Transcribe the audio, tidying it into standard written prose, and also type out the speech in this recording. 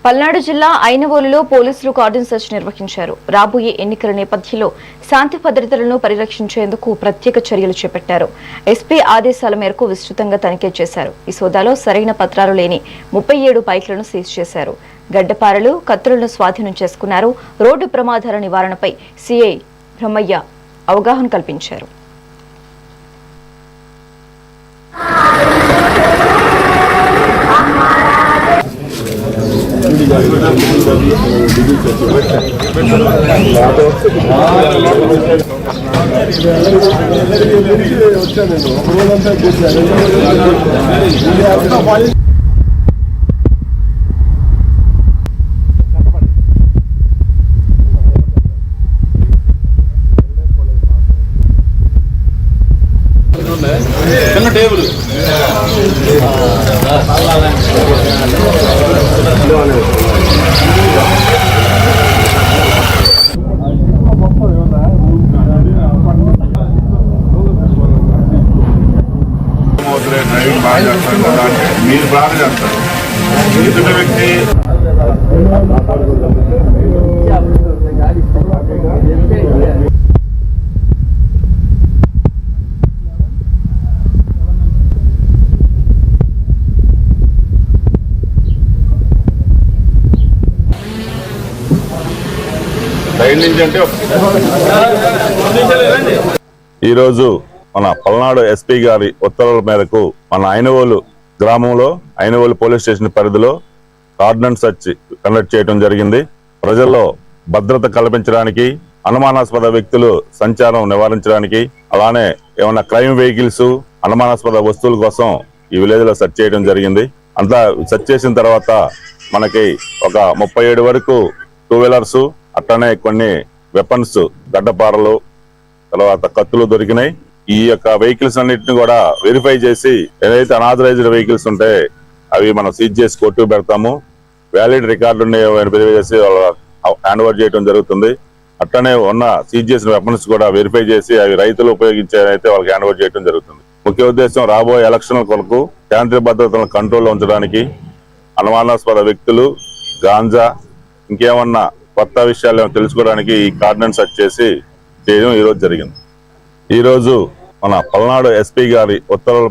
పల్నాడు జిల్లా ఐనవోలులో పోలీసులు cordon search నిర్వహించారు. రాబోయే ఎన్నికల నేపథ్యంలో శాంతి భద్రతలను పరిరక్షించేందుకు ప్రత్యేక చర్యలు చేపట్టారు. ఎస్పీ ఆదేశాల మేరకు విస్తృతంగా తనిఖీ చేశారు. ఈ సోదాలో సరైన పత్రాలు లేని 37 బైక్లను సీజ్ చేశారు. గడ్డపారలు, కత్తులను స్వాధీనం చేసుకున్నారు. రోడ్డు ప్రమాదాల నివారణపై సీఐ బ్రహ్మయ్య అవగాహన కల్పించారు. టేబుల్ డ్రైవింగ్ బాగా చేస్తారు, మీరు బాగా చేస్తారు. ఎదుటి వ్యక్తి ఈరోజు మన పల్నాడు ఎస్పీ గారి ఉత్తర్వుల మేరకు మన ఐనవోలు గ్రామంలో ఐనవోలు పోలీస్ స్టేషన్ పరిధిలో కార్డన్ సెర్చ్ కండక్ట్ చేయడం జరిగింది. ప్రజల్లో భద్రత కల్పించడానికి, అనుమానాస్పద వ్యక్తులు సంచారం నివారించడానికి, అలానే ఏమైనా క్రైమ్ వెహికల్స్, అనుమానాస్పద వస్తువుల కోసం ఈ విలేజ్ లో సెర్చ్ చేయడం జరిగింది. అంతా సెర్చ్ చేసిన తర్వాత మనకి ఒక 37 వరకు 2 వీలర్స్, అట్లనే కొన్ని వెపన్స్, గడ్డపారలు, తర్వాత కత్తులు దొరికినాయి. ఈ యొక్క వెహికల్స్ అన్నిటిని కూడా వెరిఫై చేసి ఏదైతే అనాథరైజ్డ్ వెహికల్స్ ఉంటే అవి మనం సీజ్ చేసి కోర్టుకు పెడతాము. వ్యాలిడ్ రికార్డు వెరిఫై చేసి హ్యాండ్ ఓవర్ చేయడం జరుగుతుంది. అట్లనే ఉన్న సీజ్ చేసిన వెపన్స్ కూడా వెరిఫై చేసి అవి రైతులు ఉపయోగించేదైతే వాళ్ళకి హ్యాండ్ ఓవర్ చేయడం జరుగుతుంది. ముఖ్య ఉద్దేశం రాబోయే ఎలక్షన్ల కొరకు శాంతి భద్రతలను కంట్రోల్లో ఉంచడానికి, అనుమానాస్పద వ్యక్తులు, గాంజా, ఇంకేమన్నా కొత్త విషయాలు తెలుసుకోవడానికి ఈ కార్డన్ సెర్చ్ చేసి చేయడం ఈరోజు జరిగింది. ఈరోజు మన పల్నాడు ఎస్పీ గారి ఉత్తర్వుల